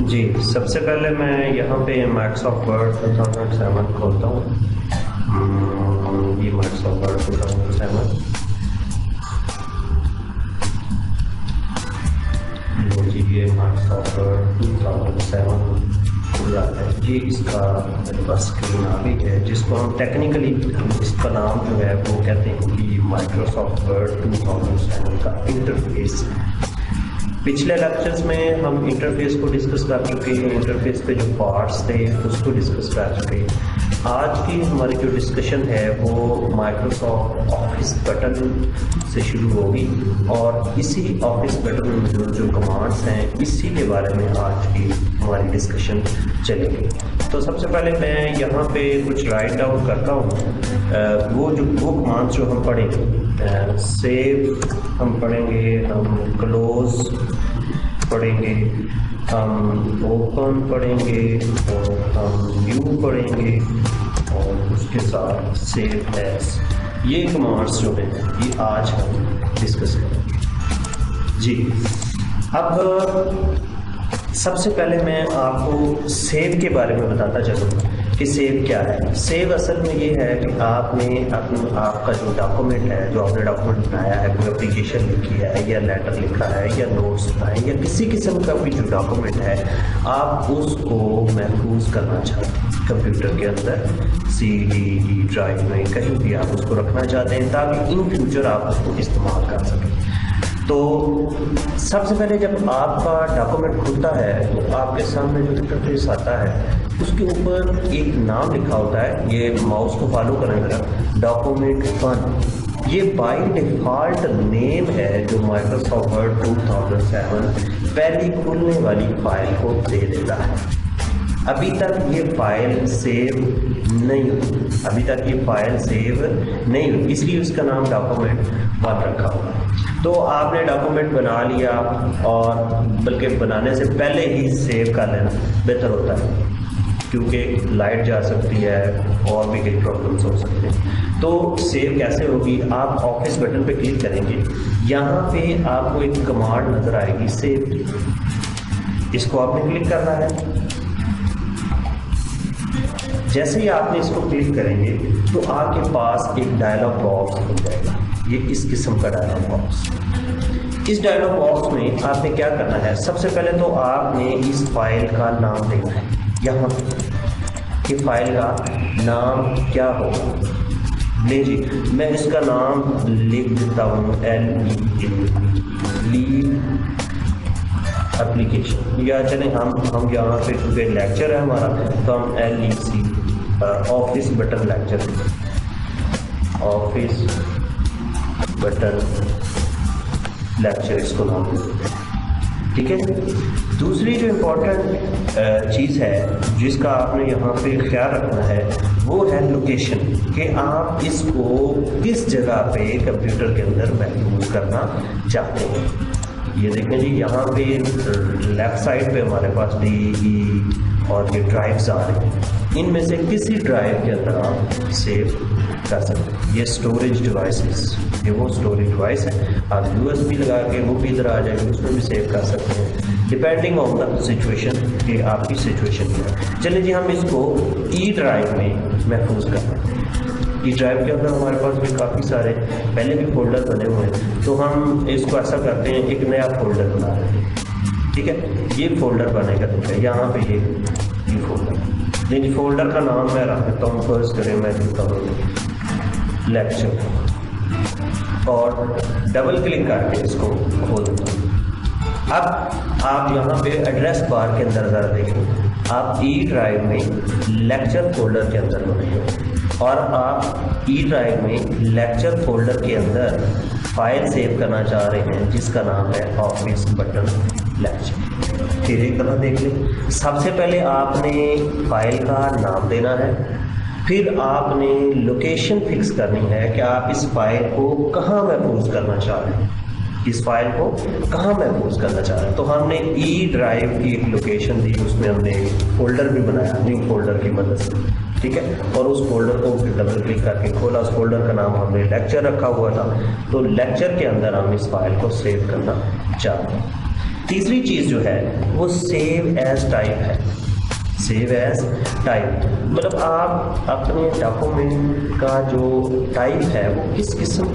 जी, सबसे पहले मैं यहाँ पे माइक्रोसॉफ्ट वर्ड 2007 खोलता हूँ। ये माइक्रोसॉफ्ट वर्ड 2007 जी, ये माइक्रोसॉफ्ट वर्ड 2007 खुल रहा है। ये इसका मेरे पास स्क्रीन आ गई है, जिसको हम टेक्निकली इसका नाम जो है वो कहते हैं कि माइक्रोसॉफ्ट वर्ड 2007 का इंटरफेस। पिछले लेक्चर्स में हम इंटरफेस को डिस्कस कर चुके हैं, इंटरफेस पे जो पार्ट्स थे उसको डिस्कस कर चुके हैं। आज की हमारी जो डिस्कशन है वो माइक्रोसॉफ्ट ऑफिस बटन से शुरू होगी और इसी ऑफिस बटन में जो कमांड्स हैं इसी के बारे में आज की हमारी डिस्कशन चलेगी। तो सबसे पहले मैं यहाँ पे कुछ राइट डाउन करता हूँ। वो कमांड्स जो हम पढ़ेंगे, सेव हम पढ़ेंगे, हम क्लोज पढ़ेंगे, हम ओपन पढ़ेंगे और हम न्यू पढ़ेंगे और उसके साथ सेव एज। ये कमांड्स जो हैं ये आज हम डिस्कस करेंगे। जी, अब सबसे पहले मैं आपको सेव के बारे में बताता चलूँगा कि सेव क्या है। सेव असल में ये है कि आपने आपका जो डॉक्यूमेंट है, जो आपने डॉक्यूमेंट बनाया है, कोई एप्लीकेशन लिखी है या लेटर लिखा है या नोट्स बनाए या किसी किस्म का भी जो डॉक्यूमेंट है, आप उसको महफूज करना चाहते हैं कंप्यूटर के अंदर, CD ड्राइव में, कहीं भी आप उसको रखना चाहते हैं ताकि इन फ्यूचर आप उसको इस्तेमाल कर सकें। तो सबसे पहले जब आपका डॉक्यूमेंट खुलता है तो आपके सामने जो इंटरफेस आता है उसके ऊपर एक नाम लिखा होता है। ये माउस को फॉलो करेंगे, डॉक्यूमेंट 1। ये बाय डिफ़ॉल्ट नेम है जो माइक्रोसॉफ्ट वर्ड 2007 पहली खुलने वाली फाइल को दे देता है। अभी तक ये फाइल सेव नहीं हुई, इसलिए उसका नाम डॉक्यूमेंट 1 रखा हुआ। तो आपने डॉक्यूमेंट बना लिया और बल्कि बनाने से पहले ही सेव कर लेना बेहतर होता है, क्योंकि लाइट जा सकती है और भी कई प्रॉब्लम्स हो सकते हैं। तो सेव कैसे होगी, आप ऑफिस बटन पे क्लिक करेंगे, यहाँ पे आपको एक कमांड नज़र आएगी सेव की। इसको आपने क्लिक करना है। जैसे ही आपने इसको क्लिक करेंगे तो आपके पास एक डायलॉग बॉक्स खुल जाएगा। ये इस किस्म का डायलॉग बॉक्स। इस डायलॉग बॉक्स में आपने क्या करना है, सबसे पहले तो आपने इस फाइल का नाम देना है। यहाँ कि फाइल का नाम क्या होगा। ले जी, मैं इसका नाम लिख देता हूँ लीव एप्लीकेशन, या चले हम यहाँ पे क्योंकि लेक्चर है हमारा तो हम LEC office button lecture, office button lecture इसको नाम देते हैं। ठीक है। दूसरी जो इम्पोर्टेंट चीज़ है जिसका आपने यहाँ पे ख्याल रखना है वो है लोकेशन, कि आप इसको किस जगह पे कंप्यूटर के अंदर महफूज करना चाहते हैं। ये देखें जी, यहाँ पे लेफ्ट साइड पे हमारे पास DE और ये ड्राइव्स आ रहे हैं। इनमें से किसी ड्राइव के अंदर आप सेव कर सकते हैं। ये स्टोरेज डिवाइसेस, ये वो स्टोरेज डिवाइस है, आप USB लगा के वो भी इधर आ जाएगी, उसमें भी सेव कर सकते हैं डिपेंडिंग ऑन द सिचुएशन, कि आपकी सिचुएशन क्या है। चलिए जी, हम इसको E ड्राइव में महफूज करते हैं। E ड्राइव के अंदर हमारे पास भी काफ़ी सारे पहले भी फोल्डर बने हुए हैं, तो हम इसको ऐसा करते हैं, एक नया फोल्डर बना रहे हैं। ठीक है, ये फोल्डर बनेगा, ठीक है, यहाँ पे ये फोल्डर, लेकिन फोल्डर का नाम मैं रख देता हूँ, फर्स्ट करें मैं देता हूँ लेक्चर और डबल क्लिक करके इसको खोल देता हूँ। अब आप यहाँ पे एड्रेस बार के अंदर ज़रा देखें, आप E ड्राइव में लेक्चर फोल्डर के अंदर बनेंगे और आप E ड्राइव में लेक्चर फोल्डर के अंदर फाइल सेव करना चाह रहे हैं जिसका नाम है ऑफिस बटन लेक्चर। फिर एक तरह देख लें, सबसे पहले आपने फाइल का नाम देना है, फिर आपने लोकेशन फिक्स करनी है कि आप इस फाइल को कहाँ महफूज करना चाह रहे हैं, इस फाइल को कहाँ महफूज करना चाह रहे हैं। तो हमने E ड्राइव की एक लोकेशन दी, उसमें हमने फोल्डर भी बनाया न्यू फोल्डर की मदद से। ठीक है, और उस फोल्डर को डबल क्लिक करके खोला, उस फोल्डर का नाम हमने लेक्चर रखा हुआ था, तो लेक्चर के अंदर हम इस फाइल को सेव करना चाहते हैं। तीसरी चीज़ जो है वो सेव एज टाइप है। सेव एज टाइप मतलब आप अपने डॉक्यूमेंट का जो टाइप है वो किस किस्म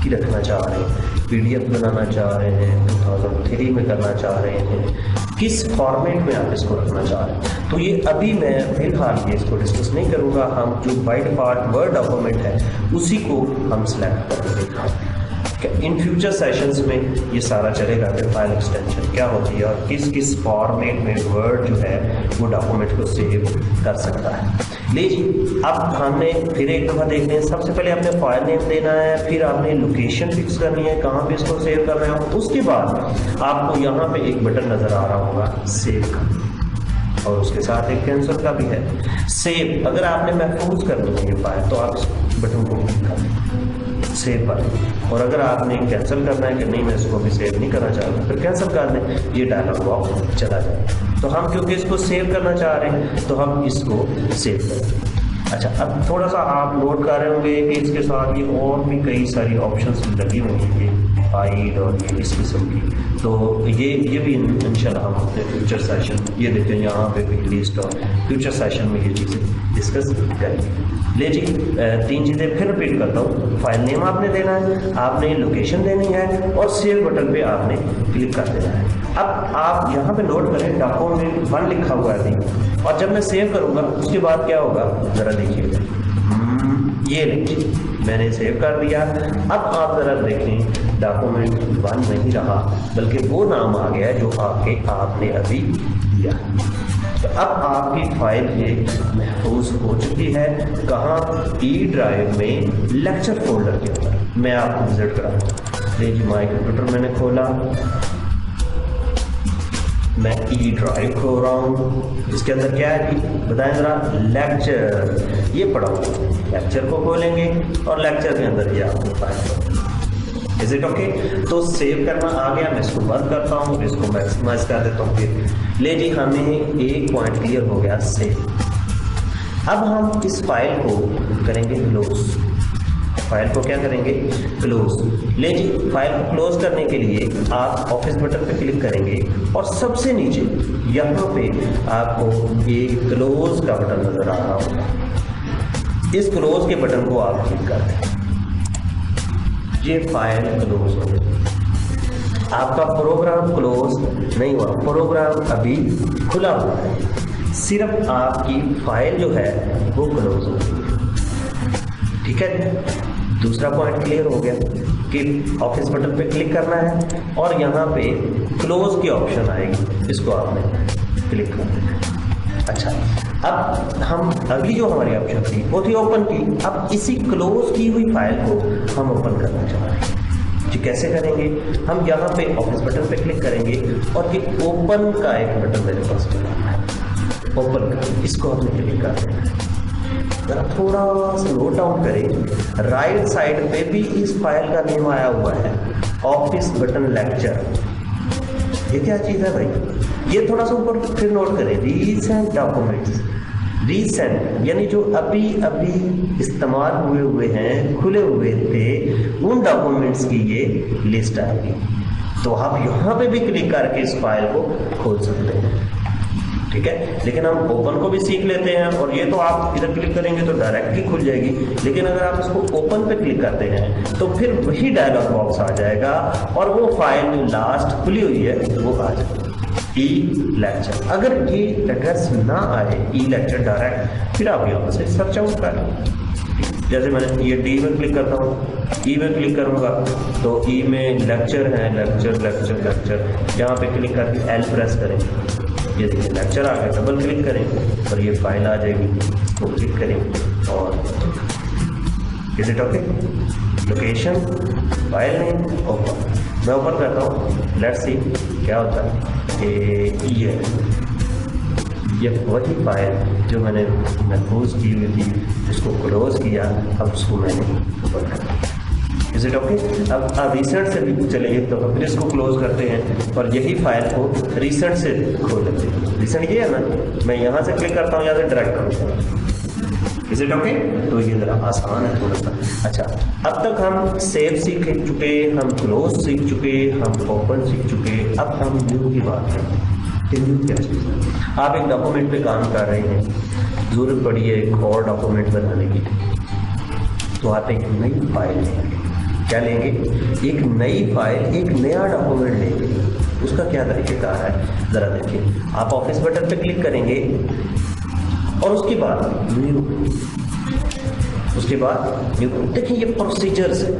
की रखना चाह रहे हैं, PDF बनाना चाह रहे हैं, 2003 में करना चाह रहे हैं, किस फॉर्मेट में आप इसको रखना चाह रहे हैं। तो ये अभी मैं फिलहाल ये इसको डिस्कस नहीं करूँगा। हम जो बाय डिफॉल्ट वर्ड डॉक्यूमेंट है उसी को हम सिलेक्ट करेंगे। इन फ्यूचर सेशंस में ये सारा चलेगा कि फाइल एक्सटेंशन क्या होती है और किस किस फॉर्मेट में वर्ड जो है वो डॉक्यूमेंट को सेव कर सकता है। लीजिए अब हमने फिर एक दफ़ा देख लें। सबसे पहले आपने फाइल नेम देना है, फिर आपने लोकेशन फिक्स करनी है कहाँ पे इसको सेव करना है। उसके बाद आपको यहाँ पे एक बटन नज़र आ रहा होगा सेव का, और उसके साथ एक कैंसिल का भी है। सेव अगर आपने महफूज करनी है ये फाइल तो आप इस बटन को क्लिक कर दें सेव पर, और अगर आपने कैंसिल करना है कि नहीं मैं इसको अभी सेव नहीं करना चाहता फिर कैंसिल कर दें, ये डायलॉग बॉक्स चला जाए। तो हम क्योंकि इसको सेव करना चाह रहे हैं तो हम इसको सेव करें। अच्छा अब थोड़ा सा आप नोट कर रहे होंगे कि इसके साथ ये और भी कई सारी ऑप्शंस लगी हुई हैं फाइल और ये इस किस्म की, तो ये भी इंशाल्लाह हम अपने फ्यूचर सेशन ये देखें यहाँ पे भी लिस्ट और फ्यूचर सेशन में ये चीज़ें डिस्कस करेंगे। ले जी 3 चीज़ें फिर रिपीट करता हूँ। फाइल नेम आपने देना है, आपने लोकेशन देनी है और सेव बटन पे आपने क्लिक कर देना है। अब आप यहाँ पे नोट करें डॉक्यूमेंट 1 लिखा हुआ है और जब मैं सेव करूँगा उसके बाद क्या होगा ज़रा देखिएगा। ये लीजिए मैंने सेव कर दिया। अब आप ज़रा देखें डॉक्यूमेंट 1 नहीं रहा बल्कि वो नाम आ गया जो आपने अभी दिया। तो अब आपकी फाइल ये महफूज हो चुकी है कहाँ, ई ड्राइव में लेक्चर फोल्डर के अंदर। मैं आपको विजिट कराऊंगा। देखिए माई कंप्यूटर मैंने खोला, मैं ई ड्राइव खोल रहा हूँ। इसके अंदर क्या है कि बताएं ज़रा, लेक्चर ये पढ़ा हुआ। लेक्चर को खोलेंगे और लेक्चर के अंदर ये आपको फाइल इज इट ओके। तो सेव करना आ गया, मैं इसको बंद करता हूँ, इसको मैक्सिमाइज कर देता हूँ। फिर ले जी हमें एक पॉइंट क्लियर हो गया सेव। अब हम इस फाइल को करेंगे क्लोज। फाइल को क्या करेंगे क्लोज। ले जी फाइल को क्लोज करने के लिए आप ऑफिस बटन पे क्लिक करेंगे और सबसे नीचे यहाँ पे आपको एक क्लोज का बटन नजर आ रहा होगा। इस क्लोज के बटन को आप क्लिक कर दें, ये फाइल क्लोज हो गई। आपका प्रोग्राम क्लोज नहीं हुआ, प्रोग्राम अभी खुला हुआ है, सिर्फ आपकी फाइल जो है वो क्लोज हो गई। ठीक है, दूसरा पॉइंट क्लियर हो गया कि ऑफिस बटन पे क्लिक करना है और यहाँ पे क्लोज की ऑप्शन आएगी, इसको आपने क्लिक करना है। अच्छा अब हम अगली जो हमारी ऑप्शन थी वो थी ओपन की। अब इसी क्लोज की हुई फाइल को हम ओपन करना चाह रहे हैं जी। कैसे करेंगे, हम यहाँ पे ऑफिस बटन पे क्लिक करेंगे और ये ओपन का एक बटन मेरे पास मिला है, ओपन का, इसको हमने क्लिक कर देना है। जरा थोड़ा सा नोट डाउन करें, राइट साइड पे भी इस फाइल का नेम आया हुआ है ऑफिस बटन लेक्चर। ये क्या चीज़ है भाई, ये थोड़ा सा ऊपर फिर नोट करें, रीसेंट डॉक्यूमेंट्स। रीसेंट यानी जो अभी अभी इस्तेमाल हुए हैं, खुले हुए थे, उन डॉक्यूमेंट्स की ये लिस्ट आएगी। तो आप यहाँ पे भी क्लिक करके इस फाइल को खोल सकते हैं। ठीक है, लेकिन हम ओपन को भी सीख लेते हैं और ये तो आप इधर क्लिक करेंगे तो डायरेक्ट ही खुल जाएगी, लेकिन अगर आप इसको ओपन पे क्लिक करते हैं तो फिर वही डायलॉग बॉक्स आ जाएगा और वो फाइल लास्ट खुली हुई है वो आ जाएगी ई लेक्चर। अगर ये एड्रेस ना आए ई लेक्चर डायरेक्ट, फिर आप यहाँ से सर्च आउट करें। जैसे मैंने ये डी में क्लिक करता हूँ, ई में क्लिक करूँगा तो ई में लेक्चर है, लेक्चर लेक्चर लेक्चर, यहाँ पे क्लिक करके एल प्रेस करें, ये देखिए लेक्चर आ गया। डबल क्लिक करें और ये फाइल आ जाएगी, तो क्लिक करें और is it okay. Location, file name, open. मैं ओपन करता हूँ, लेट्स सी क्या होता है। ये वही फाइल जो मैंने महफूज की हुई थी उसको क्लोज किया, अब उसको मैंने ओपन कर। Is it okay. अब रिसेंट से भी चलेंगे तो फिर इसको क्लोज करते हैं और यही फाइल को रिसेंट से खोल लेते हैं। रिसेंट ये है ना, मैं यहाँ से क्लिक करता हूँ, यहाँ से ड्रैग करूँगा, इज इट ओके? तो ये जरा आसान है थोड़ा सा। अच्छा, अब तक हम सेव सीख चुके, हम क्लोज सीख चुके, हम ओपन सीख चुके, अब हम न्यू की बात करते हैं कि न्यू क्या चीज़ है। आप एक डॉक्यूमेंट पे काम कर रहे हैं, ज़रूरत पड़ी है एक और डॉक्यूमेंट बनाने की, तो आप एक नई फाइल लेंगे। क्या लेंगे? एक नई फाइल, एक नया डॉक्यूमेंट लेंगे। उसका क्या तरीकेकार है ज़रा देखिए। आप ऑफिस बटन पे क्लिक करेंगे और उसके बाद न्यू, देखिए ये प्रोसीजर्स है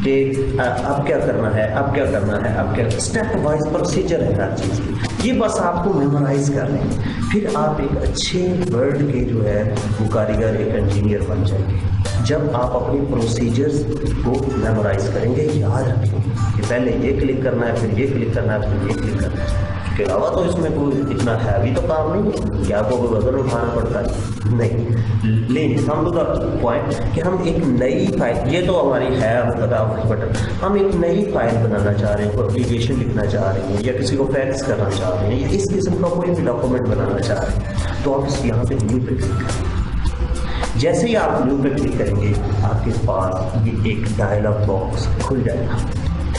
कि अब क्या करना है, अब क्या करना है, अब क्या, स्टेप वाइज प्रोसीजर है हर चीज़ की। ये बस आपको मेमोराइज कर लें, फिर आप एक अच्छे वर्ड के जो है वो कारीगर, एक इंजीनियर बन जाएंगे। जब आप अपने प्रोसीजर्स को मेमोराइज करेंगे, याद रखेंगे कि पहले ये क्लिक करना है, फिर ये क्लिक करना है, फिर ये क्लिक करना है। इसके अलावा तो इसमें कोई इतना हैवी तो काम नहीं है कि आपको कोई वजन उठाना पड़ता है, नहीं। लेकिन हम लोग पॉइंट कि हम एक नई फाइल, ये तो हमारी है हमें पता है बटन, हम एक नई फाइल बनाना चाह रहे हैं, कोई एप्लीकेशन लिखना चाह रहे हैं, या किसी को फैक्स करना चाह रहे हैं, या इस किस्म का कोई भी डॉक्यूमेंट बनाना चाह रहे हैं, तो आप यहाँ पे न्यू पे क्लिक करेंगे। जैसे ही आप न्यू पे क्लिक करेंगे, आपके पास ये एक डायलॉग बॉक्स खुल जाएगा।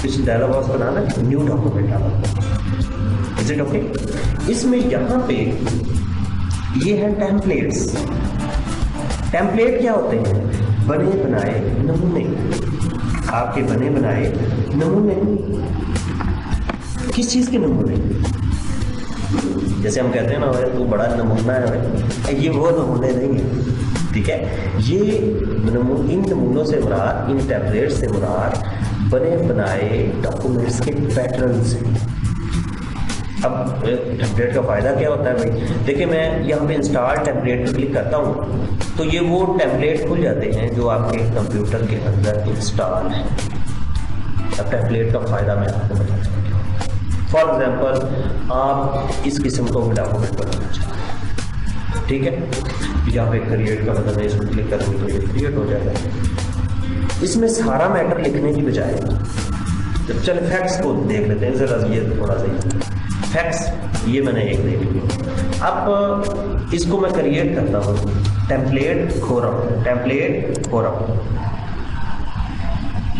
इस डायलॉग बॉक्स का नाम है new document dialogue box. Is it okay? इसमें यहाँ पे ये है टेम्पलेट्स। टेम्पलेट क्या होते हैं? बने बनाए नमूने। आपके बने बनाए नमूने। किस चीज़ के नमूने? जैसे हम कहते हैं ना, तो बड़ा नमूना है, ये वो नमूने नहीं है, ठीक है। ये इन नमूनों से मुराद, इन टेम्पलेट से मुराद बने बनाए डॉक्यूमेंट्स के पैटर्न से। अब टेम्पलेट का फ़ायदा क्या होता है भाई? देखिए, मैं यहाँ पे इंस्टॉल टेम्पलेट पर क्लिक करता हूँ तो ये वो टेम्पलेट खुल जाते हैं जो आपके कंप्यूटर के अंदर इंस्टॉल है। अब टेम्पलेट का फ़ायदा मैं आपको बताता हूँ। फॉर एग्जाम्पल, आप इस किस्म का डॉक्यूमेंट बनाना चाहते हैं, ठीक है। यहाँ पे क्रिएट का बटन है, इसको क्लिक करेंगे तो ये क्रिएट हो जाएगा। इसमें सारा मैटर लिखने की बजाय जब चल फैक्ट्स को देख लेते हैं ज़रा, ये थोड़ा सा फैक्ट्स, ये मैंने एक देख लिया। अब इसको मैं क्रिएट करता हूँ, टेम्पलेट खो रहा हूँ, टेम्पलेट खो रहा हूँ,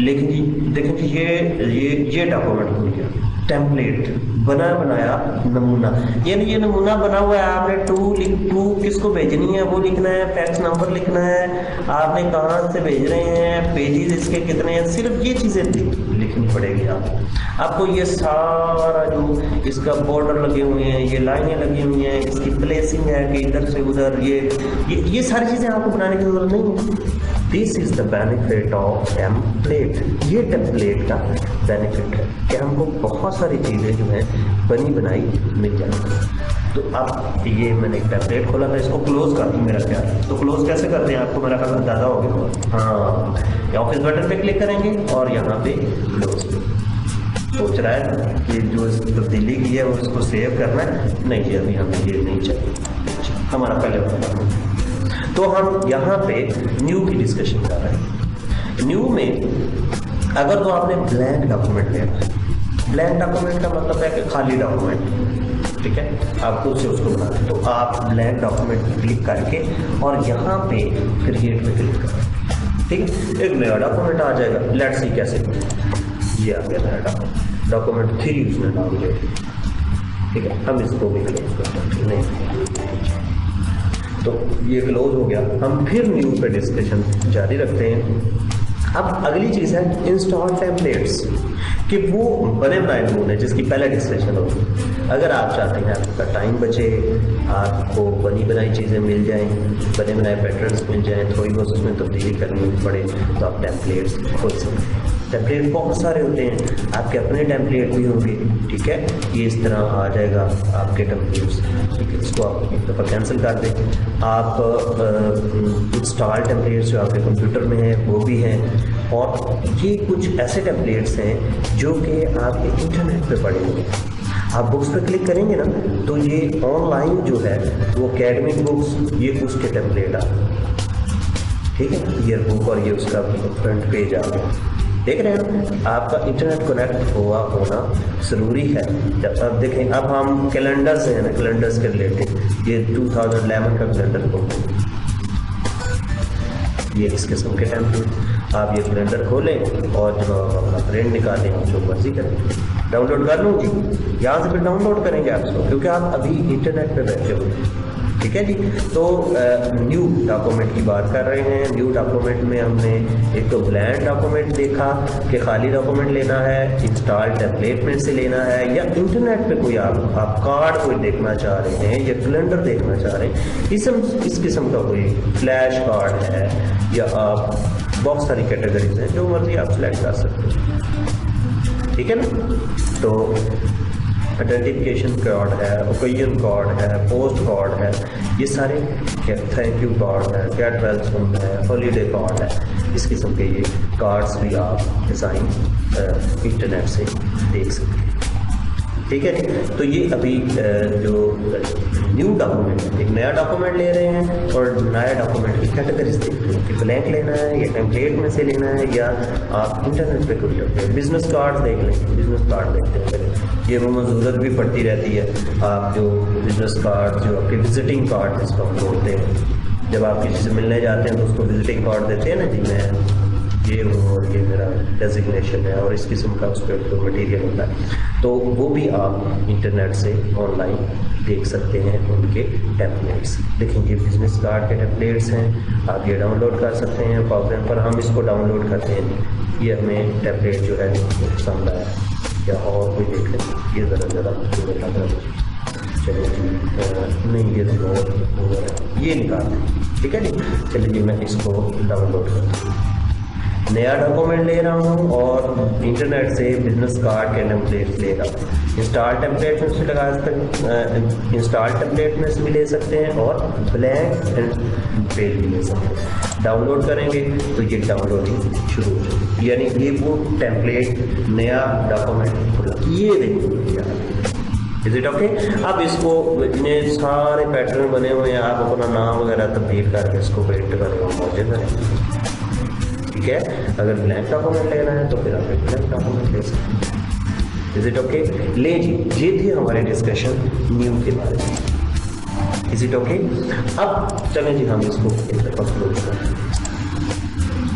लेकिन देखें कि ये डॉक्यूमेंट खुल गया। टेम्पलेट बना बनाया नमूना, यानी ये नमूना बना हुआ है। आपने टू किसको भेजनी है वो लिखना है, फैक्स नंबर लिखना है, आपने कहाँ से भेज रहे हैं, पेजेस इसके कितने हैं, सिर्फ ये चीज़ें लिखनी पड़ेगी आपको। ये सारा जो इसका बॉर्डर लगे हुए हैं, ये लाइनें लगी हुई हैं, इसकी प्लेसिंग है कि इधर से उधर, ये सारी चीज़ें आपको बनाने की जरूरत नहीं है। This is the benefit of template. ये टेम्पलेट का बेनिफिट है कि हमको बहुत सारी चीज़ें जो हैं बनी बनाई मिल जाती। तो अब ये मैंने एक टेम्पलेट खोला था, इसको क्लोज कर दूँ मेरा ख्याल। तो क्लोज कैसे करते हैं आपको मेरा ख्याल अंदाजा हो गया। हाँ, ऑफिस बटन पे क्लिक करेंगे और यहाँ पे क्लोज। सोच रहा है कि जो तब्दीली की है उसको सेव करना है, नहीं जी अभी हमें ये नहीं चाहिए, हमारा पहले वाला। तो हम यहाँ पे न्यू की डिस्कशन कर रहे हैं। न्यू में अगर तो आपने ब्लैंक डॉक्यूमेंट लेना है, ब्लैंक डॉक्यूमेंट का मतलब है कि खाली डॉक्यूमेंट, ठीक है, आप खुद से उसको बनाना है। तो आप ब्लैंक डॉक्यूमेंट पर क्लिक करके और यहाँ पे क्रिएट पे क्लिक करें, ठीक है, एक नया डॉक्यूमेंट आ जाएगा। लेट्स सी कैसे, ये आ गया नया डॉक्यूमेंट 3 उसने डाल दिया, ठीक है। हम इसको भी क्लोज करते हैं, नहीं तो ये क्लोज हो गया। हम फिर न्यू पे डिस्कशन जारी रखते हैं। अब अगली चीज़ है इंस्टॉल टेम्पलेट्स, कि वो बने बनाए नमूने जिसकी पहले डिस्कशन होगी। अगर आप चाहते हैं आपका टाइम बचे, आपको बनी बनाई चीज़ें मिल जाएं, बने बनाए पैटर्न्स मिल जाएं, थोड़ी बहुत उसमें तब्दीली करनी पड़े, तो आप टेम्पलेट्स खोल सकते हैं। टेम्पलेट बहुत सारे होते हैं, आपके अपने टेम्पलेट भी होंगे, ठीक है। ये इस तरह आ जाएगा आपके टेम्पलेट्स, ठीक है। इसको आप एक दफ़ा कैंसिल कर दें। आप इंस्टॉल टेम्पलेट्स जो आपके कंप्यूटर में है वो भी हैं, और ये कुछ ऐसे टेम्पलेट्स हैं जो कि आपके इंटरनेट पे पड़े हुए हैं। आप बुक्स पे क्लिक करेंगे ना तो ये ऑनलाइन जो है वो एकेडमिक बुक्स, ये उसके टेम्पलेट आ, ठीक है, ईयर बुक और ये उसका फ्रंट पेज आ गया। देख रहे हैं आपका इंटरनेट कनेक्ट हुआ होना ज़रूरी है। जब अब देखें, अब हम कैलेंडर से है ना, कैलेंडर्स के रिलेटेड ये 2011 का कैलेंडर को ये इस किस्म के टेम्पलेट। आप ये ब्लेंडर खोलें और जब आप अपना प्रिंट निकालें जो मर्जी करें। डाउनलोड कर लूँ जी, यहाँ से फिर डाउनलोड करेंगे आप इसको, क्योंकि आप अभी इंटरनेट पे बैठे हुए हैं। ठीक है जी। तो न्यू डॉक्यूमेंट की बात कर रहे हैं। न्यू डॉक्यूमेंट में हमने एक तो ब्लैंक डॉक्यूमेंट देखा कि खाली डॉक्यूमेंट लेना है, इंस्टॉल टेम्पलेट में से लेना है, या इंटरनेट पे कोई आप कार्ड कोई देखना चाह रहे हैं या कैलेंडर देखना चाह रहे हैं, इस किस्म का कोई फ्लैश कार्ड है, या आप बहुत सारी कैटेगरीज हैं, जो मर्जी आप सिलेक्ट कर सकते हैं। ठीक है ना। तो आइडेंटिफिकेशन कार्ड है, ओकेजन कार्ड है, पोस्ट कार्ड है, ये सारे थैंक यू कार्ड है, गेट वेलकम है, हॉलीडे कार्ड है, इस किस्म के ये कार्ड्स भी आप डिज़ाइन इंटरनेट से देख सकते हैं। ठीक है। तो ये अभी जो न्यू डॉक्यूमेंट है, एक नया डॉक्यूमेंट ले रहे हैं और नया डॉक्यूमेंट की कैटेगरीज देख रहे हैं कि ब्लैंक लेना है या टेम्पलेट में से लेना है, या आप इंटरनेट पे कुछ करते हैं। बिजनेस कार्ड देख लें, बिजनेस कार्ड देखते हैं पहले, ये वो ज़रूरत भी पड़ती रहती है। आप जो बिजनेस कार्ड, जो आपके विजिटिंग कार्ड जिसको हम बोलते हैं, जब आप किसी से मिलने जाते हैं तो उसको विजिटिंग कार्ड देते हैं ना जी, मैं ये हूँ और ये मेरा डेजिग्नेशन है, और इस किस्म का उस पर तो मटीरियल होता है, तो वो भी आप इंटरनेट से ऑनलाइन देख सकते हैं उनके टेम्पलेट्स। देखिए ये बिजनेस कार्ड के टेम्पलेट्स हैं, आप ये डाउनलोड कर सकते हैं। फॉर एग्जाम्पल हम इसको डाउनलोड करते हैं, ये हमें टेम्पलेट जो है पसंद आया, या और कोई देख लें, ये ज़रा लग रहा है, चलिए जी नहीं ये तो और ये निकालते हैं। ठीक है जी। चलिए जी मैं इसको डाउनलोड करता हूँ। नया डॉक्यूमेंट ले रहा हूँ और इंटरनेट से बिजनेस कार्ड के टेम्पलेट्स ले रहा हूँ। इंस्टॉल टेम्पलेट में से लगा सकते हैं, इंस्टॉल टेम्पलेट में से भी ले सकते हैं, और ब्लैंक पेज भी ले सकते हैं। डाउनलोड करेंगे तो ये डाउनलोडिंग शुरू हो जाएगी, यानी ये वो टेम्पलेट नया डॉक्यूमेंट खुला, ये देखिए। Is it okay. अब इसको इतने सारे पैटर्न बने हुए हैं, आप अपना नाम वगैरह तब्दील करके इसको प्रिंट करें और मौजूद करें। ठीक है। अगर ब्लैंक डॉक्यूमेंट लेना है तो फिर आप एक ब्लैंक डॉक्यूमेंट ले सकते हैं। Is it okay. ले जी, ये थी हमारी डिस्कशन न्यू के बारे में। Is it okay. अब चलें जी हम इसको एक दफ़ा क्लोज करें,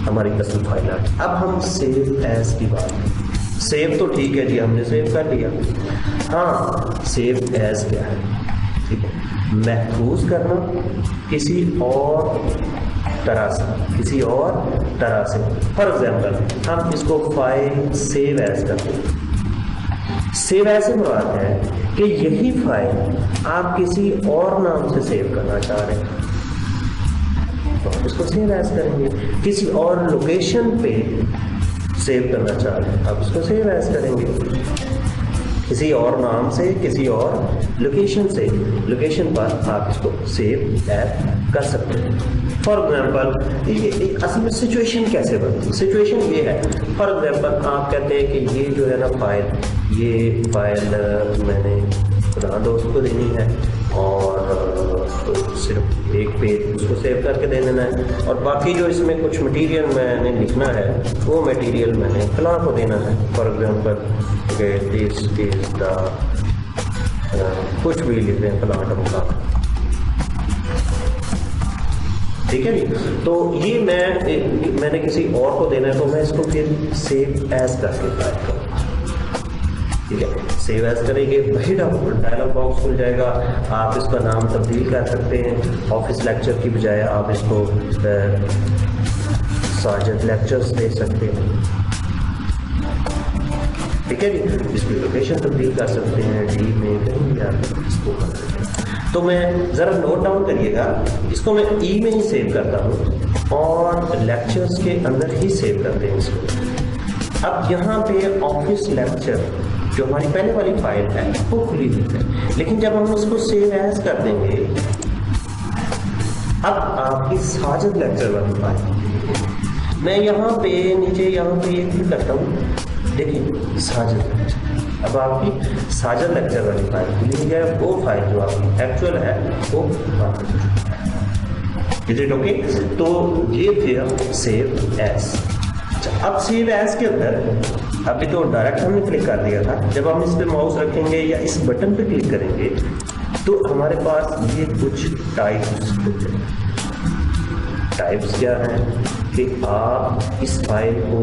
हमारी कस्टम फाइल। अब हम सेव एज की बात करें। सेव तो ठीक है जी, हमने सेव कर लिया। हाँ, सेव एज क्या है? ठीक है, महफूज करना किसी और तरह से, फॉर एग्जाम्पल हम इसको फाइल सेव एज करते हैं। सेव एज से मुराद है कि यही फाइल आप किसी और नाम से सेव करना चाह रहे हैं, तो आप इसको सेव एज करेंगे। किसी और लोकेशन पे सेव करना चाह रहे हैं, आप इसको सेव एज करेंगे। किसी और नाम से, किसी और लोकेशन पर आप इसको सेव एज कर सकते हैं। फॉर एग्जाम्पल असल में सिचुएशन कैसे बनती है? सिचुएशन ये है, फॉर एग्जाम्पल आप कहते हैं कि ये जो है ना ये फाइल मैंने खुदा दोस्त को देनी है, और तो सिर्फ एक पेज उसको सेव करके दे देना है, और बाकी जो इसमें कुछ मटेरियल मैंने लिखना है वो मटेरियल मैंने फलां को देना है। For example this is the कुछ भी लिख दें फलां का, ठीक है जी। तो ये मैंने किसी और को देना है, तो मैं इसको फिर सेव एज करके टाइप करूँ। ठीक है, सेव एज करेंगे, वही डायलॉग बॉक्स खुल जाएगा। आप इसका नाम तब्दील कर सकते हैं। ऑफिस लेक्चर की बजाय आप इसको साजिद लेक्चर्स दे सकते हैं। ठीक है जी, इसकी लोकेशन तब्दील कर सकते हैं, डी में कहीं भी आप इसको कर सकते हैं। तो मैं ज़रा नोट डाउन करिएगा, इसको मैं ई में ही सेव करता हूँ और लेक्चर्स के अंदर ही सेव करते हैं इसको। अब यहाँ पे ऑफिस लेक्चर जो हमारी पहले वाली फाइल है वो खुली हुई है, लेकिन जब हम इसको सेव एज कर देंगे, अब आपकी साजिद लेक्चर वाली फाइल, मैं यहाँ पे नीचे यहाँ पे ये क्लिक करता हूँ, देखिए साजिद लेक्चर, अब आपकी साजिद लेक्चर वाली फाइल खुली हुई है। वो फाइल जो आपकी एक्चुअल है वो इज इट ओके। तो ये थे सेव एज। अब सेव एज के अंदर अभी तो डायरेक्ट हमने क्लिक कर दिया था, जब हम इस पे माउस रखेंगे या इस बटन पे क्लिक करेंगे तो हमारे पास ये कुछ टाइप्स टाइप्स क्या हैं कि आप इस फाइल को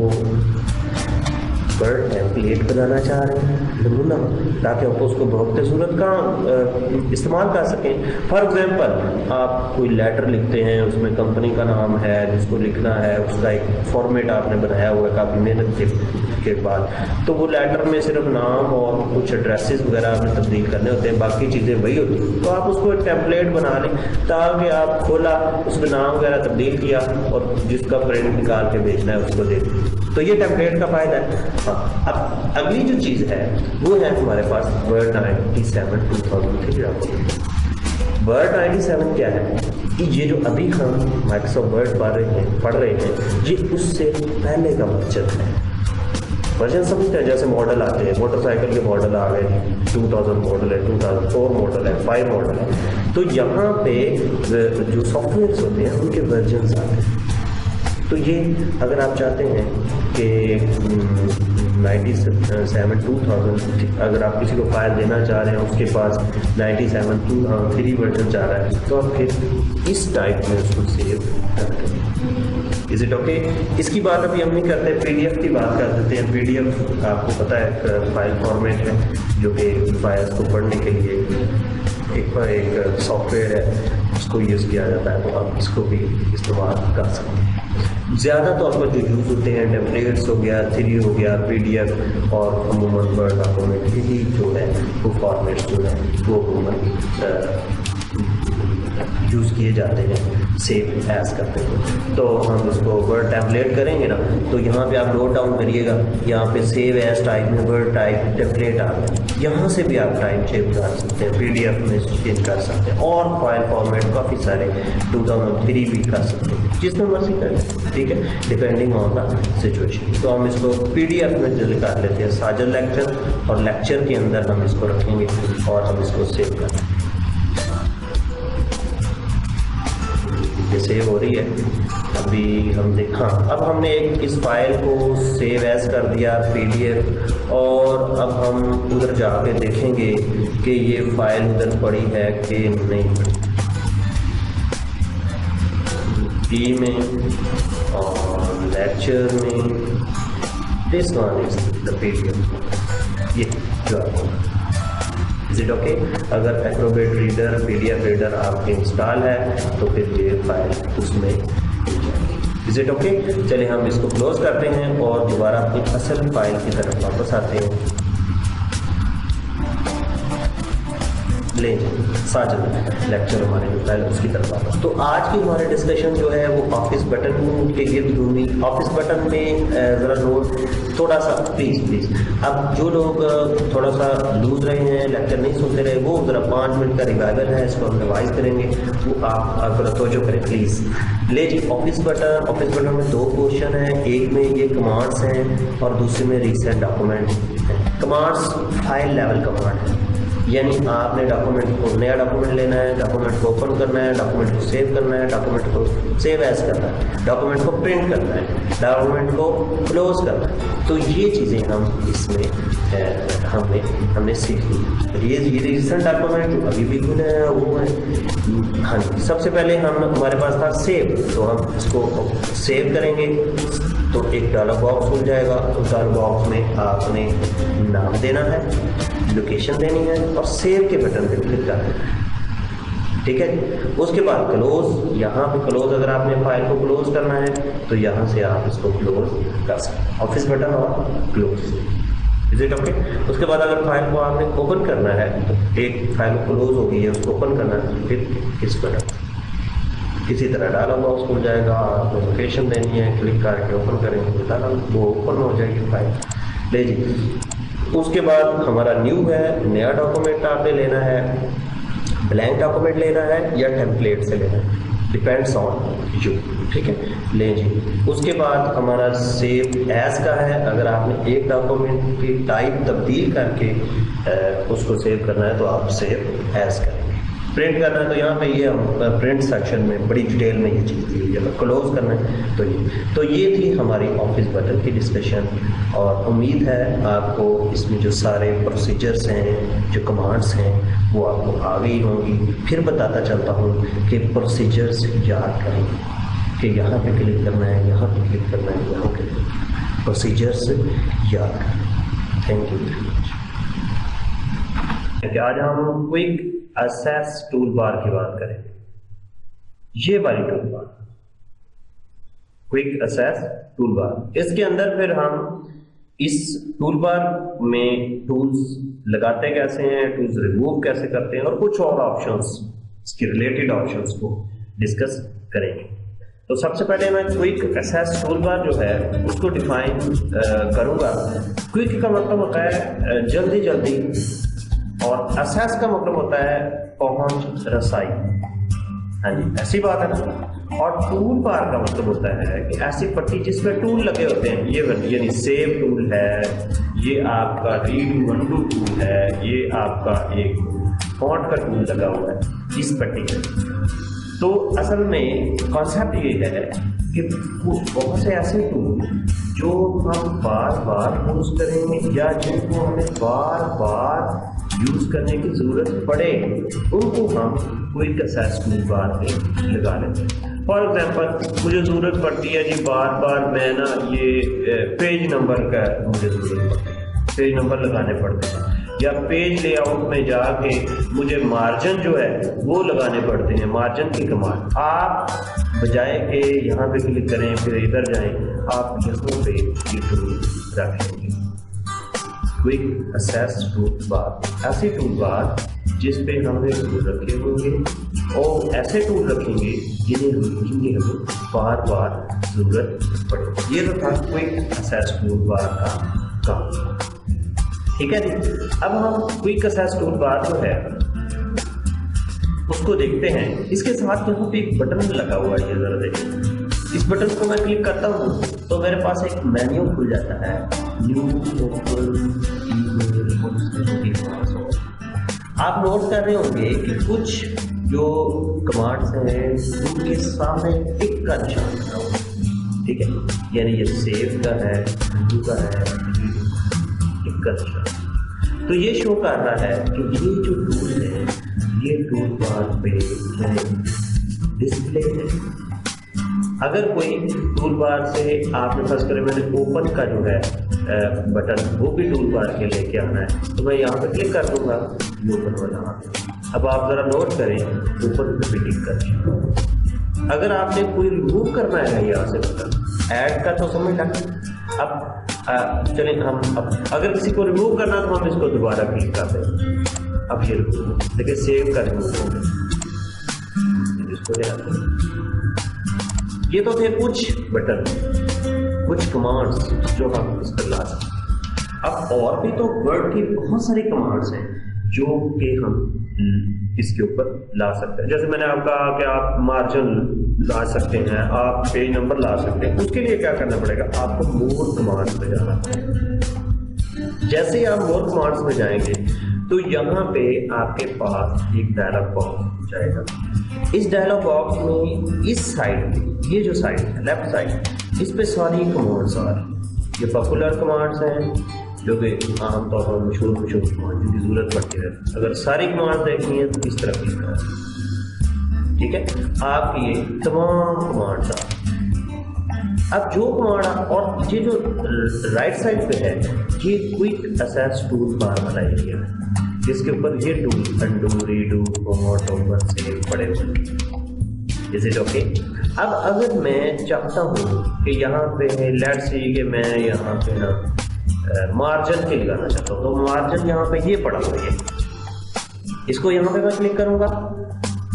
वर्ड टेम्पलेट बनाना चाह रहे हैं, नमूना, ताकि आप उसको बहुत सूरत का इस्तेमाल कर सकें। फॉर एग्जांपल आप कोई लेटर लिखते हैं, उसमें कंपनी का नाम है जिसको लिखना है, उसका एक फॉर्मेट आपने बनाया हुआ है काफ़ी मेहनत के बाद, तो वो लेटर में सिर्फ नाम और कुछ एड्रेसेस वगैरह आपने तब्दील करने होते हैं, बाकी चीज़ें वही होती हैं। तो आप उसको एक टेम्पलेट बना लें ताकि आप खोला, उसमें नाम वगैरह तब्दील किया और जिसका प्रिंट निकाल के भेजना है उसको दे दें। तो ये टेम्पलेट का फ़ायदा है। हाँ, अब अगली जो चीज़ है वो है हमारे पास वर्ड 97 2003। वर्ड 97 क्या है कि ये जो अभी हम माइक्रोसॉफ्ट वर्ड पढ़ रहे हैं ये उससे पहले का वर्जन है। वर्जन समझते हैं, जैसे मॉडल आते हैं, मोटरसाइकिल के मॉडल आ गए, 2000 मॉडल है, 2004 मॉडल है, 5 मॉडल है। तो यहाँ पे जो सॉफ्टवेयर होते हैं उनके वर्जन आते हैं। तो ये अगर आप चाहते हैं कि 97 2000 अगर आप किसी को फाइल देना चाह रहे हैं, उसके पास 97 2003 वर्जन चाह रहा है, तो आप फिर इस टाइप में उसको सेव करते हैं। Is it okay? इसकी बात अभी हम नहीं करते, पीडीएफ की बात कर देते हैं। पीडीएफ आपको पता है फाइल फॉर्मेट है जो कि फाइल्स को पढ़ने के लिए एक सॉफ्टवेयर है, उसको यूज़ किया जाता है, तो आप इसको भी इस्तेमाल कर सकते हैं। ज़्यादा तौर पर जो यूज़ होते हैं टेम्पलेट्स हो गया, 3 हो गया, पीडीएफ और अमूमन वर्ड डॉक्यूमेंट ही जो है वो फॉर्मेट जो है वो अमूमन यूज़ किए जाते हैं, सेव एज करते हैं। तो हम इसको वर्ड टेम्पलेट करेंगे ना, तो यहाँ पे आप नोट डाउन करिएगा, यहाँ पे सेव एज टाइप में वर्ड टाइप टेम्पलेट आ गया, यहाँ से भी आप टाइप चेंज कर सकते हैं, पीडीएफ में चेंज कर सकते हैं और फाइल फॉर्मेट काफ़ी सारे 2003 भी कर सकते हैं, जिसमें मर्जी करें, ठीक है, डिपेंडिंग ऑन द सिचुएशन। तो हम इसको पीडीएफ में निकाल लेते हैं, साजल लेक्चर, और लेक्चर के अंदर हम इसको रखेंगे और हम इसको सेव करेंगे। ये सेव हो रही है अभी हम देखा। अब हमने एक इस फाइल को सेव एज कर दिया पीडीएफ, और अब हम उधर जाके देखेंगे कि ये फाइल उधर पड़ी है कि नहीं पड़ी, पी में और लेक्चर में, this one is the PDF, ये जो आपको इज इट ओके? अगर एक्रोबेट रीडर, पीडीएफ रीडर आपके इंस्टॉल है तो फिर ये फाइल उसमें इज इट ओके? चलिए हम इसको क्लोज करते हैं और दोबारा अपनी असल फाइल की तरफ वापस आते हैं। ले साजल लेक्चर हमारे जो फाइल उसकी तरफ वापस। तो आज की हमारी डिस्कशन जो है वो ऑफिस बटन के गिर्द घूमी। ऑफिस बटन में ज़रा नोट थोड़ा सा प्लीज़ अब जो लोग थोड़ा सा लूज रहे हैं, लेक्चर नहीं सुनते रहे, वो ज़रा 5 मिनट का रिवाइवल है, इसको हम रिवाइज करेंगे, वो आप तवज्जो करें प्लीज़। ले जी, ऑफिस बटन में 2 क्वेश्चन हैं, एक में ये कमांड्स हैं और दूसरे में रीसेट डॉक्यूमेंट हैं। कमांड्स फाइल लेवल कमांड है, यानी आपने डॉक्यूमेंट को, नया डॉक्यूमेंट लेना है, डॉक्यूमेंट को ओपन करना है, डॉक्यूमेंट को सेव करना है, डॉक्यूमेंट को सेव एज करना है, डॉक्यूमेंट को प्रिंट करना है, डॉक्यूमेंट को क्लोज करना है। तो ये चीज़ें हम इसमें हमने सीखी। ये रिसेंट डॉक्यूमेंट जो अभी भी खुले हैं वो है, हाँ जी। सबसे पहले हमारे पास था सेव, तो हम इसको सेव करेंगे तो एक डायलॉग बॉक्स खुल जाएगा। उस डायलॉग बॉक्स में आपने नाम देना है, लोकेशन देनी है और सेव के बटन पे क्लिक करना है, ठीक है। उसके बाद क्लोज, यहाँ पे क्लोज, अगर आपने फाइल को क्लोज करना है तो यहाँ से आप इसको क्लोज कर सकते हैं, ऑफिस बटन और क्लोज, इज इट ओके? उसके बाद अगर फाइल को आपने ओपन करना है, तो एक फाइल क्लोज हो गई है, उसको ओपन करना है, फिर इस बटन किसी तरह डायलॉग बॉक्स खुल जाएगा, आपको लोकेशन देनी है, क्लिक करके ओपन करेंगे तो वो ओपन हो जाएगी फाइल। ले जी, उसके बाद हमारा न्यू है, नया डॉक्यूमेंट आपने लेना है, ब्लैंक डॉक्यूमेंट लेना है या टेम्पलेट से लेना है, डिपेंड्स ऑन यू, ठीक है। ले जी, उसके बाद हमारा सेव एज का है, अगर आपने एक डॉक्यूमेंट की टाइप तब्दील करके उसको सेव करना है तो आप सेव एज करेंगे। प्रिंट करना है तो यहाँ पे ये हम प्रिंट सेक्शन में बड़ी डिटेल में ये चीज़ दी हुई है। अगर क्लोज करना है तो ये थी हमारी ऑफिस बटन की डिस्कशन, और उम्मीद है आपको इसमें जो सारे प्रोसीजर्स हैं, जो कमांड्स हैं, वो आपको आ गई होंगी। फिर बताता चलता हूँ कि प्रोसीजर्स याद करें, कि यहाँ पे क्लिक करना है, यहाँ पे क्लिक करना है, यहाँ पे प्रोसीजर्स याद करें। Thank you very much. आज हम क्विक एक्सेस टूल बार की बात करेंगे। ये वाली toolbar, quick access toolbar, इसके अंदर फिर हम इस टूल बार में टूल्स लगाते कैसे हैं, टूल्स रिमूव कैसे करते हैं, और कुछ और ऑप्शंस, इसके रिलेटेड ऑप्शंस को डिस्कस करेंगे। तो सबसे पहले मैं क्विक एक्सेस टूल बार जो है उसको डिफाइन करूंगा। क्विक का मतलब होता है जल्दी जल्दी, और एक्सेस का मतलब होता है पहुंच, रसाई। हाँ जी, ऐसी बात है ना। और टूल बार का मतलब होता है कि ऐसी पट्टी जिसमें टूल लगे होते हैं। ये यानी सेव टूल है, ये आपका रीड अनडू टूल है, ये आपका एक फॉन्ट का टूल लगा हुआ है इस पट्टी में। तो असल में कॉन्सेप्ट ये है कि बहुत से ऐसे टूल जो हम बार बार यूज करेंगे या जिनको हमें बार बार यूज करने की जरूरत पड़े, उनको हम क्विक एक्सेस टूल बार में लगा लेते हैं। फॉर एग्जांपल, मुझे जरूरत पड़ती है जी बार बार मैं ना ये पेज नंबर का मुझे जरूरत पड़ती है, पेज नंबर लगाने पड़ते हैं, या पेज लेआउट में जाके मुझे मार्जिन जो है वो लगाने पड़ते हैं, मार्जिन की कमांड। आप बजाय के यहाँ पे क्लिक करें फिर इधर जाएं, आप यहाँ पे ये टूल रखेंगे क्विक एक्सेस टूल बार। ऐसे टूल बार जिस पे हमने टूल रखे होंगे और ऐसे टूल रखेंगे जिन्हें हमें बार बार जरूरत पड़े। ये तो था क्विक एक्सेस टूल बार का काम। ठीक है जी। अब हम क्विक एक्सेस टूल बार जो है उसको देखते हैं। इसके साथ यहाँ पे एक बटन लगा हुआ है, ये जरा देखिए। इस बटन को मैं क्लिक करता हूँ तो मेरे पास एक मेन्यू खुल जाता है, न्यू ओपन ईमेल। आप नोट कर रहे होंगे कि कुछ जो कमांड्स हैं उनके सामने टिक का निशान बना हुआ है। ठीक है, यानी ये सेव का है, उंडू का है, टिक का निशान। तो ये शो कर रहा है कि ये जो टूल है ये टूल बार पे डिस्प्ले है। अगर कोई टूल बार से आपने फर्ज करें मैंने ओपन का जो है बटन वो भी टूल बार के लेके आना है, तो मैं यहाँ पे क्लिक कर दूंगा, ओपन वाला। अब आप जरा नोट करें, ओपन पे भी टिक कर। अगर आपने कोई रिमूव करना है यहाँ से बटन ऐड का तो समझ लगा। अब चलें हम अगर किसी को रिमूव करना तो हम इसको दोबारा क्लिक करते हैं। अब ये देखिए सेव का रिमूव हो गया, इसको ले आते हैं। ये तो थे कुछ बटन, कुछ कमांड्स जो हम इस पर ला सकते। अब और भी तो वर्ड की बहुत सारी कमांड्स हैं जो कि हम इसके ऊपर ला सकते हैं। जैसे मैंने आपका कि आप मार्जिन ला सकते हैं, आप पेज नंबर ला सकते हैं। उसके लिए क्या करना पड़ेगा, आपको मोर कमांड्स में जाना पड़ेगा। जैसे ही आप मोर कमांड्स में जाएंगे तो यहाँ पे आपके पास एक डायलॉग बॉक्स जाएगा। इस डायलॉग बॉक्स में इस साइड पे, ये जो साइड है लेफ्ट साइड, इस पे सारी कमांड्स आ रही। ये पॉपुलर कमांड्स हैं जो कि आमतौर पर मशहूर कमांड जिनकी जरूरत पड़ती है। अगर सारी कमांड देखनी है तो इस तरह क्लिक करें। ठीक है, आपकी ये तमाम कमांड्स आ। अब जो कमांड और ये जो राइट साइड पे है ये क्विक एक्सेस टूल बार वाला एरिया है, जिसके ऊपर ये tool undo, redo, format, open, save पड़े हुए। Is it okay? अब अगर मैं चाहता हूँ कि यहाँ पे लेट्स सी कि मैं यहाँ पे ना मार्जिन के लगाना चाहता हूँ, तो मार्जिन यहाँ पे ये पड़ा हुआ है, इसको यहाँ पे मैं क्लिक करूँगा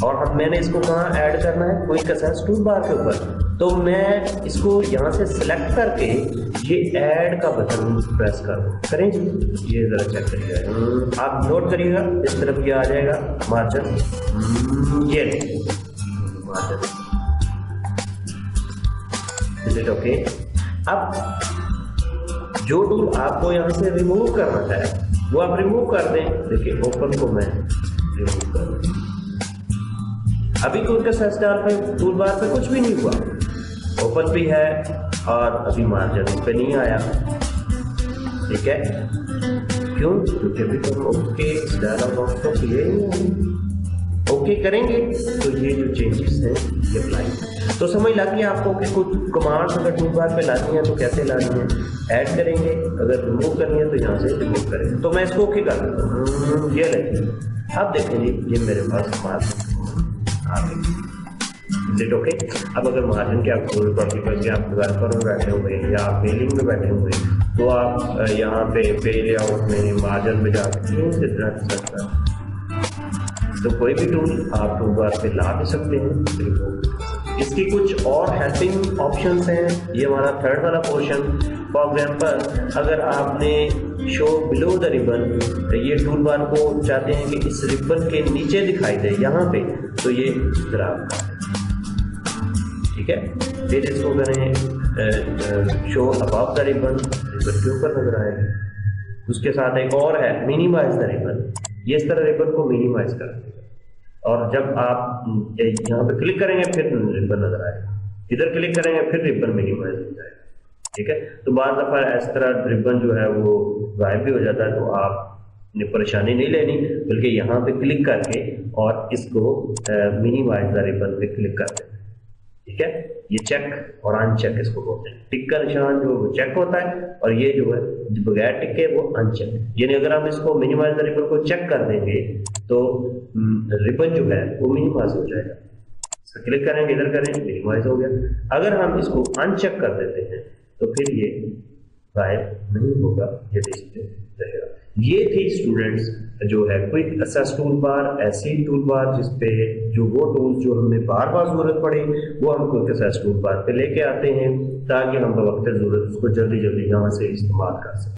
और अब मैंने इसको कहाँ ऐड करना है, क्विक एक्सेस टूल बार के ऊपर। तो मैं इसको यहाँ से सिलेक्ट करके ये ऐड का बटन प्रेस करें जी। ये जरा चेक करिएगा, आप नोट करिएगा, इस तरफ ये आ जाएगा मार्जिन, ये मार्जिन। Is it okay? अब जो टूल आपको यहाँ से रिमूव करना है वो आप रिमूव कर दें। देखिए ओपन को मैं रिमूव कर दूं। अभी क्विक एक्सेस टूल बार पे कुछ भी नहीं हुआ, ओपन भी है और अभी मार्जिन इस पे नहीं आया। ठीक है, क्यों? क्योंकि अभी तो ओके डायलॉग बॉक्स तो क्लियर नहीं है। ओके करेंगे तो ये जो चेंजेस हैं ये अप्लाई। तो समझ लगी आपको कि कुछ कमांड्स अगर टूल बार पे लानी है तो कैसे लानी है, ऐड करेंगे, अगर रिमूव करनी है तो यहाँ से रिमूव करेंगे। तो मैं इसको ओके कर देता हूँ, ये लगी। अब देखें जी ये मेरे पास मार्जिन आ गई, ओके। अब अगर मार्जिन के आप टूल पर करके आप डेवलपर में बैठे हुए हैं या आप मेलिंग में बैठे हुए हैं तो आप यहाँ पे लेआउट में मार्जिन में जाकर से ड्रैग सकते हैं। तो कोई भी टूल आप टूल बार पे ला भी सकते हैं। इसकी कुछ और हेल्पिंग ऑप्शंस हैं, ये हमारा थर्ड वाला पोर्शन। फॉर एग्जांपल अगर आपने शो बिलो द रिबन, ये टूल बार को चाहते हैं कि इस रिबन के नीचे दिखाई दे यहाँ पे, तो ये इधर आपका, ठीक है। फिर इसको करें show above the ribbon, ribbon के ऊपर नजर आएगा। उसके साथ एक और है मिनिमाइज द रिबन, ये इस तरह रिबन को मिनिमाइज कर देगा और जब आप यहाँ पे क्लिक करेंगे फिर रिबन नजर आएगा, इधर क्लिक करेंगे फिर रिबन मिनिमाइज हो जाएगा, ठीक है। तो बाद दफा इस तरह रिबन जो है वो गायब भी हो जाता है, तो आपने परेशानी नहीं लेनी, बल्कि यहाँ पे क्लिक करके और इसको मिनिमाइज द रिबन पे क्लिक कर देना, ठीक है। ये चेक और अनचेक इसको बोलते हैं। टिक का निशान जो वो चेक होता है और ये जो है बगैर टिक के वो अनचेक, यानी अगर हम इसको मिनिमाइज द रिबन को चेक कर देंगे तो रिबन जो है वो मिनिमाइज हो जाएगा। इसको क्लिक करेंगे, इधर करेंगे, मिनिमाइज हो गया। अगर हम इसको अनचेक कर देते हैं तो फिर ये गायब नहीं होगा, ये डिस्प्ले रहेगा। ये थी स्टूडेंट्स जो है क्विक एक्सेस टूल बार, ऐसी टूल बार जिसपे जो वो टूल्स जो हमें बार बार जरूरत पड़े वो हम क्विक एक्सेस टूल बार पे लेके आते हैं ताकि हम वक्त जरूरत उसको जल्दी जल्दी यहाँ से इस्तेमाल कर सकें।